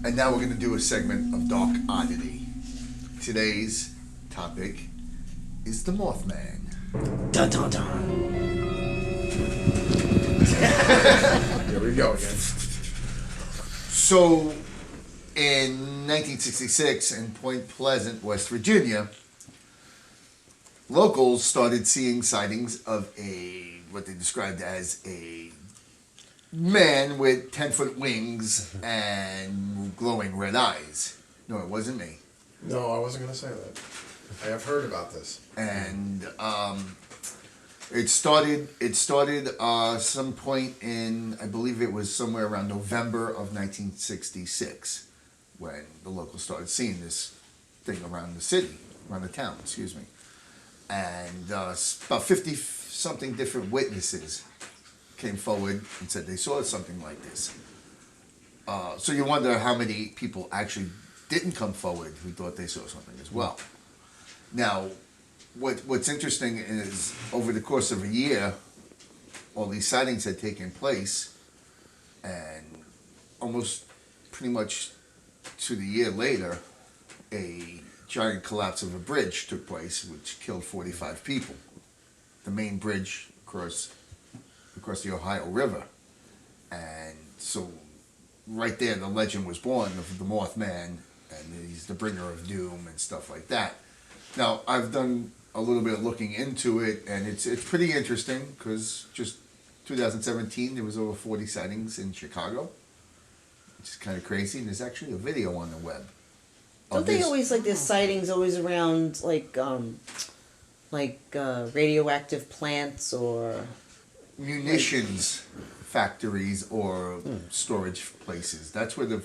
And now we're going to do a segment of Dark Oddity. Today's topic is the Mothman. Dun dun dun. Here we go again. So, in 1966 in Point Pleasant, West Virginia, locals started seeing sightings of what they described as a man with 10-foot wings and glowing red eyes. No, it wasn't me. No, I wasn't going to say that. I have heard about this. And it started some point in, I believe it was somewhere around November of 1966 when the locals started seeing this thing around the town, excuse me. And about 50-something different witnesses came forward and said they saw something like this. So you wonder how many people actually didn't come forward who thought they saw something as well. Now, what's interesting is over the course of a year, all these sightings had taken place, and almost pretty much to the year later, a giant collapse of a bridge took place, which killed 45 people. The main bridge across the Ohio River. And so right there, the legend was born of the Mothman, and he's the bringer of doom and stuff like that. Now, I've done a little bit of looking into it, and it's pretty interesting because just 2017, there was over 40 sightings in Chicago, which is kind of crazy, and there's actually a video on the web. Don't they always there's sightings always around radioactive plants or munitions factories or storage places? That's where the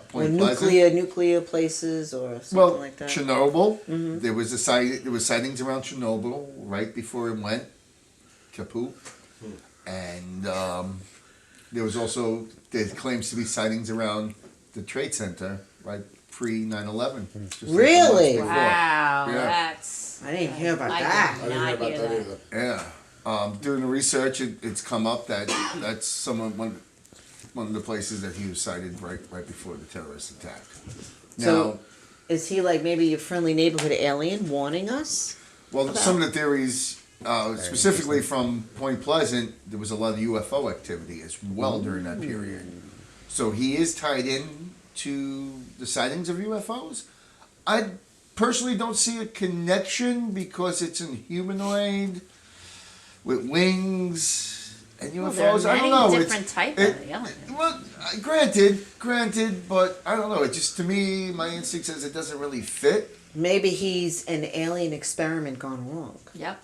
Point Pleasant, nuclear places or something like that. Chernobyl. Mm-hmm. There was sightings around Chernobyl right before it went kaput, and there was also claims to be sightings around the Trade Center right pre 9/11. Really? Wow, yeah. that's... I didn't hear about I that. did not hear that either. Yeah. During the research, it's come up that that's one of the places that he was sighted right before the terrorist attack. Now, So, is he maybe a friendly neighborhood alien warning us? well, some of the theories, specifically from Point Pleasant, there was a lot of UFO activity as well during that period. So he is tied in to the sightings of UFOs. I personally don't see a connection because it's an humanoid with wings and UFOs. Well, there are I don't know. many different types of aliens. Well, granted, but I don't know. It just, to me, my instinct says it doesn't really fit. Maybe he's an alien experiment gone wrong. Yep.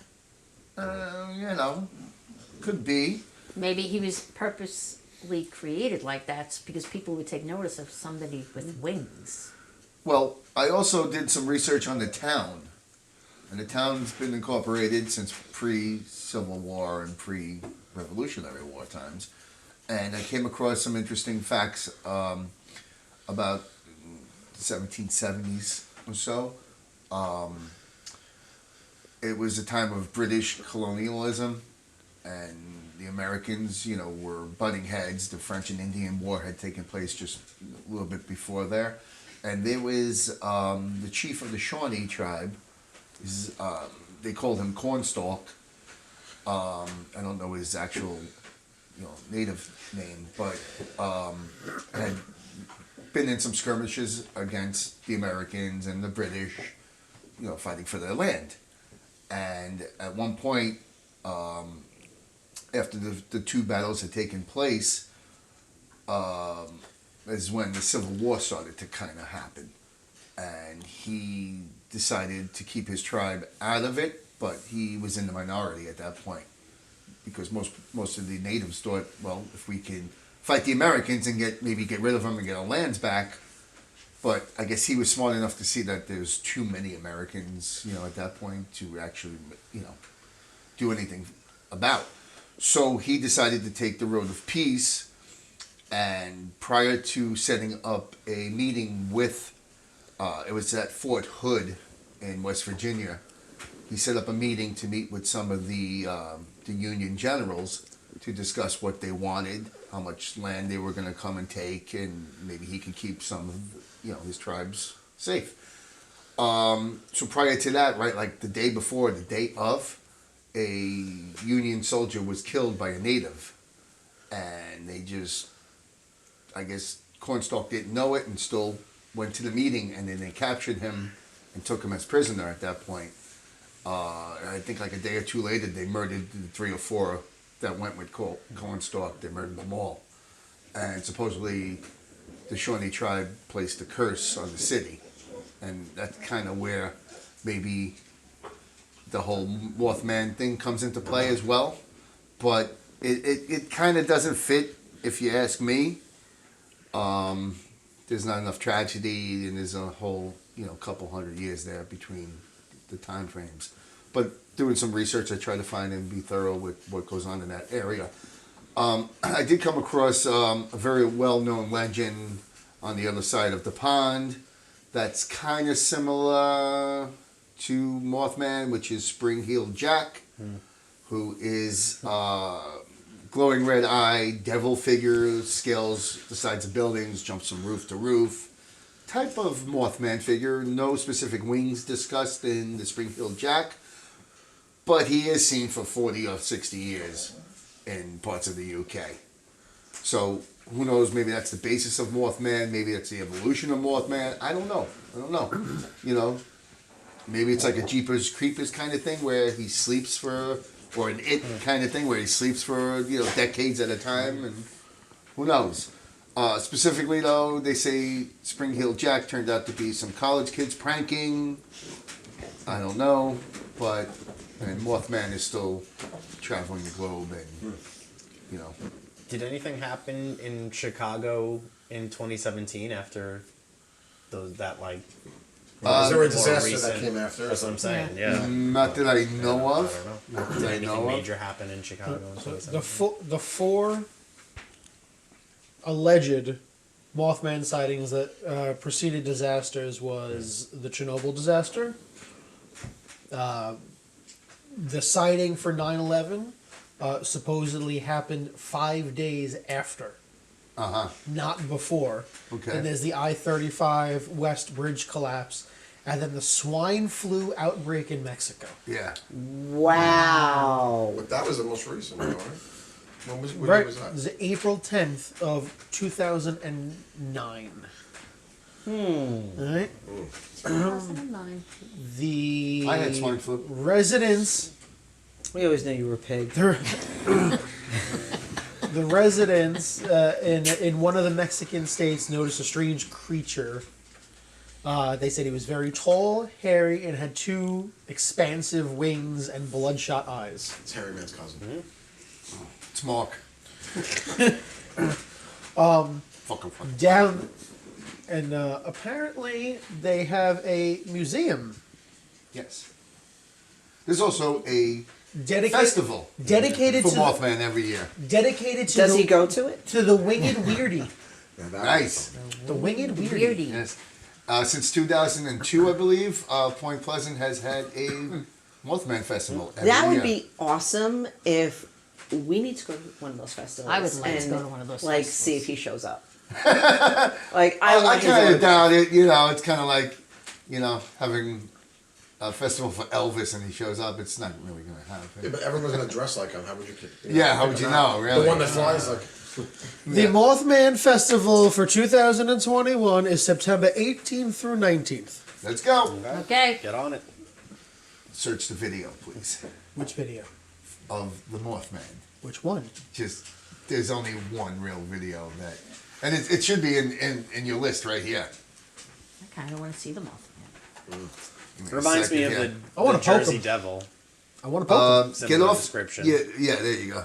Could be. Maybe he was purposely created like that because people would take notice of somebody with wings. Well, I also did some research on the town. And the town's been incorporated since pre-Civil War and pre-Revolutionary War times. And I came across some interesting facts about the 1770s or so. It was a time of British colonialism, and the Americans, were butting heads. The French and Indian War had taken place just a little bit before there. And there was the chief of the Shawnee tribe. They called him Cornstalk. I don't know his actual, native name, but had been in some skirmishes against the Americans and the British, fighting for their land. And at one point, after the two battles had taken place, is when the Civil War started to kind of happen. And he decided to keep his tribe out of it, but he was in the minority at that point because most of the natives thought, well, if we can fight the Americans and get rid of them and get our lands back. But I guess he was smart enough to see that there's too many Americans, at that point to actually, do anything about. So he decided to take the road of peace, and prior to setting up a meeting with it was at Fort Hood in West Virginia. He set up a meeting to meet with some of the Union generals to discuss what they wanted. how much land they were going to come and take, and maybe he could keep some of, his tribes safe. So prior to that, right, like the day before, the day of, a Union soldier was killed by a native, and they just, I guess, Cornstalk didn't know it and still went to the meeting, and then they captured him and took him as prisoner at that point. I think like a day or two later, they murdered the 3 or 4 that went with Cornstalk. They murdered them all. And supposedly the Shawnee tribe placed a curse on the city. And that's kind of where maybe the whole Mothman thing comes into play as well. But it kind of doesn't fit, if you ask me. There's not enough tragedy, and there's a whole, couple hundred years there between the time frames. But doing some research, I try to find and be thorough with what goes on in that area. I did come across a very well-known legend on the other side of the pond that's kind of similar to Mothman, which is Spring-Heeled Jack, who is glowing red eye, devil figure, scales the sides of buildings, jumps from roof to roof. Type of Mothman figure, no specific wings discussed in the Spring-Heeled Jack, but he is seen for 40 or 60 years in parts of the UK. So who knows, maybe that's the basis of Mothman, maybe that's the evolution of Mothman, I don't know. Maybe it's like a Jeepers Creepers kind of thing where he sleeps for, or an It kind of thing where he sleeps for, decades at a time, and who knows. Specifically though, they say Spring-Heeled Jack turned out to be some college kids pranking. I don't know, but and Mothman is still traveling the globe, and Did anything happen in Chicago in 2017 after that Was there a more disaster recent- that came after? That's what I'm saying. Yeah. not that I know I of. don't know. Not Did that I anything know of. major happen in Chicago in 2017? The 4 alleged Mothman sightings that preceded disasters was the Chernobyl disaster, the sighting for 9/11 supposedly happened 5 days after, not before. Okay. And there's the I-35 West Bridge collapse, and then the swine flu outbreak in Mexico. Yeah. Wow. But that was the most recent one, right? When was, what Right, year was it that? was April 10th of 2009. Alright? 2009. The I had swine flu. residents, We always knew you were a pig. the residents in one of the Mexican states noticed a strange creature. They said he was very tall, hairy, and had 2 expansive wings and bloodshot eyes. It's Harry Man's cousin. It's Mark. Fucking funny. Down, and apparently they have a museum Yes. There's also a dedicated festival dedicated for to Mothman every year. dedicated to Does the, he go to it? to the winged weirdie. Yeah, that Nice. The winged weirdie. Weirdy. Yes. Since 2002, I believe, Point Pleasant has had a Mothman festival every That would year. be awesome if we need to go to one of those festivals. I would like to and, go to one of those Like, festivals. see if he shows up. Like, I I want his kind of autograph. doubt it. It's kind of like, having a festival for Elvis and he shows up. It's not really going to Yeah, happen. but everyone's gonna dress like him. How would you? Yeah, how would you know, really? The one that flies like. The Mothman Festival for 2021 is September 18th through 19th. Let's go. Okay. Get on it. Search the video, please, Which video? of the Mothman. Which one? Just, there's only one real video that, and it should be in your list right here. I kind of want to see the Mothman. Give It a reminds me second of here. I wanna the poke Jersey him. Devil. I want to poke him. Get Similar off. description. Yeah, there you go.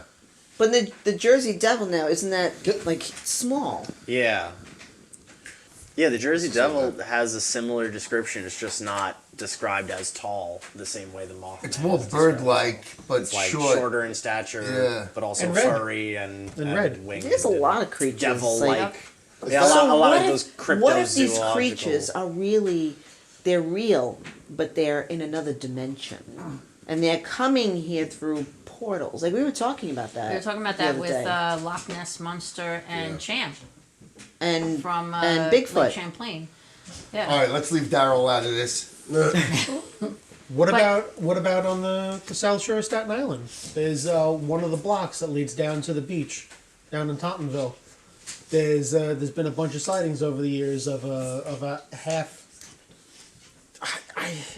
But the Jersey Devil now, isn't that, like, small? Yeah. Yeah, the Jersey Devil has a similar description. It's just not described as tall the same way the Mothman. It's more is described. bird-like, but It's like short. shorter in stature, Yeah. but also And red. furry and red. winged. There's a and lot of creatures. devil-like. Like, Yeah, a so lot what of if- those What if these cryptozoological- creatures are really, they're real, but they're in another dimension? and they're coming here through portals. Like we were talking about that. We were talking about the that other with day. Loch Ness Monster and Yeah. Champ and from and Lake Bigfoot. Champlain. Yeah. All right, let's leave Daryl out of this. What But- about on the South Shore of Staten Island? There's one of the blocks that leads down to the beach, down in Tottenville. There's been a bunch of sightings over the years of a half.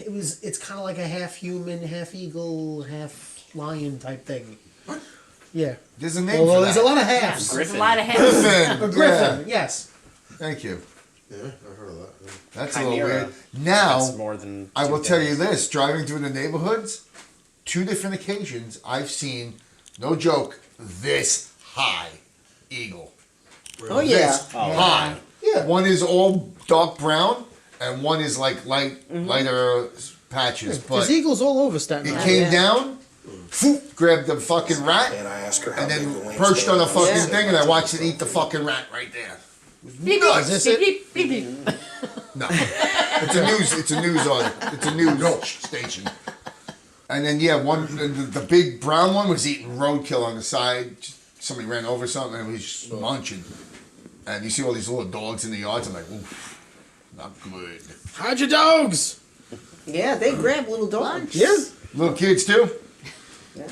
It's kind of like a half human, half eagle, half lion type thing. What? Yeah. There's a name Although for there's that. a lot of halves. There's a lot of heads. Griffin. A griffin. Yeah. Yes. Thank you. Yeah, I've heard of that. Yeah. That's a Chimera. little weird. That's Now, more than. I two will tell you things. this: driving through the neighborhoods, 2 different occasions, I've seen, no joke, this high eagle. Oh yeah. This high. Yeah. One is all dark brown, and one is like lighter patches. But There's eagles all over Staten it Island. came yeah. down, phoop, grabbed the fucking rat, And I asked her how and big the then wings perched on a were. fucking Yeah. thing, and I watched it eat the fucking rat right there. Beep, Nuts. Is this beep, it? beep, beep, beep. No, it's a news station. And then the big brown one was eating roadkill on the side. Somebody ran over something and it was just munching. And you see all these little dogs in the yards. I'm like, oof, not good. Hide your dogs. Yeah, they grab little dogs. Yeah. Little kids too. Yeah.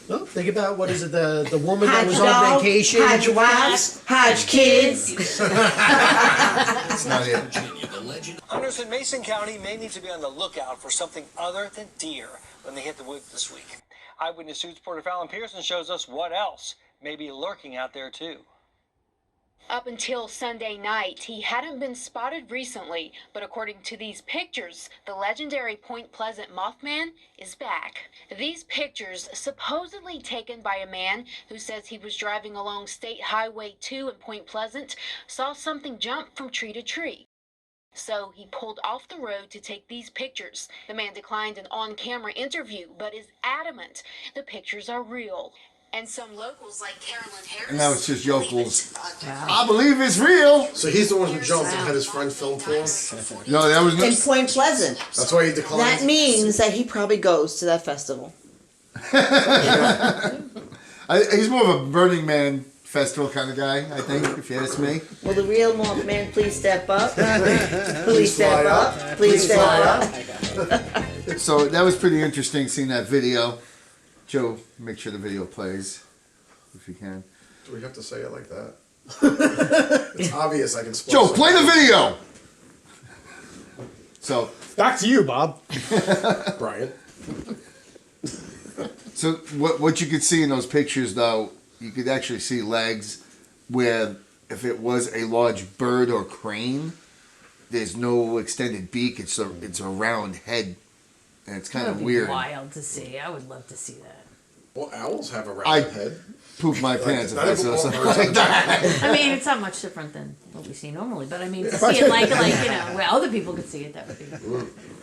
Well, think about what is it? The woman that Hide was your on dog, vacation. hide your wives, hide your kids. That's not it. Hunters in Mason County may need to be on the lookout for something other than deer when they hit the woods this week. Eyewitness News reporter Fallon Pearson shows us what else may be lurking out there too. Up until Sunday night, he hadn't been spotted recently, but according to these pictures, the legendary Point Pleasant Mothman is back. These pictures, supposedly taken by a man who says he was driving along State Highway 2 in Point Pleasant, saw something jump from tree to tree. So he pulled off the road to take these pictures. The man declined an on-camera interview, but is adamant the pictures are real. And some locals like Carolyn Harris. And now it's just yokels. I believe it's real. So he's the one who jumped and had his friend film for him? No, that was In no. Point Pleasant. That's why he declined? That means that he probably goes to that festival. He's more of a Burning Man festival kind of guy, I think, if you ask me. Will the real Mothman please step up? Please fly step up. up. Please step fly up. So that was pretty interesting seeing that video. Joe, make sure the video plays if you can. Do we have to say it like that? It's obvious I can spoil Joe, something. play the video. So, Back to you, Bob. Brian. so what you could see in those pictures, though, you could actually see legs where if it was a large bird or crane, there's no extended beak. It's a round head, and it's kind That of would be weird. wild to see. I would love to see that. Well, owls have a round I head. poop my pants if that I is saw what something birds like that. I mean, it's not much different than what we see normally, but I mean, to see it like where other people could see it, that would be.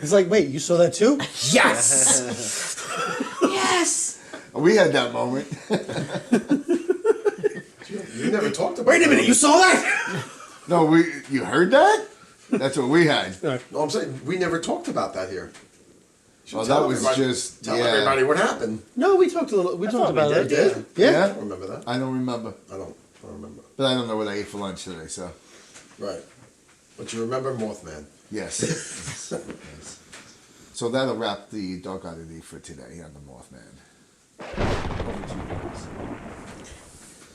It's like, wait, you saw that too? Yes. Yes. We had that moment. You never talked about Wait a that. minute, you saw that? No, you heard that? That's what we had. No, I'm saying, we never talked about that here. Well, Tell that was everybody- just Tell yeah. everybody what happened. No, we talked a little. We talked thought we about it. did. Yeah. I Yeah, don't remember that. I don't remember, I don't remember. but I don't know what I ate for lunch today. So Right. But you remember Mothman. yes. Yes. So that'll wrap the Dark Oddity for today on the Mothman.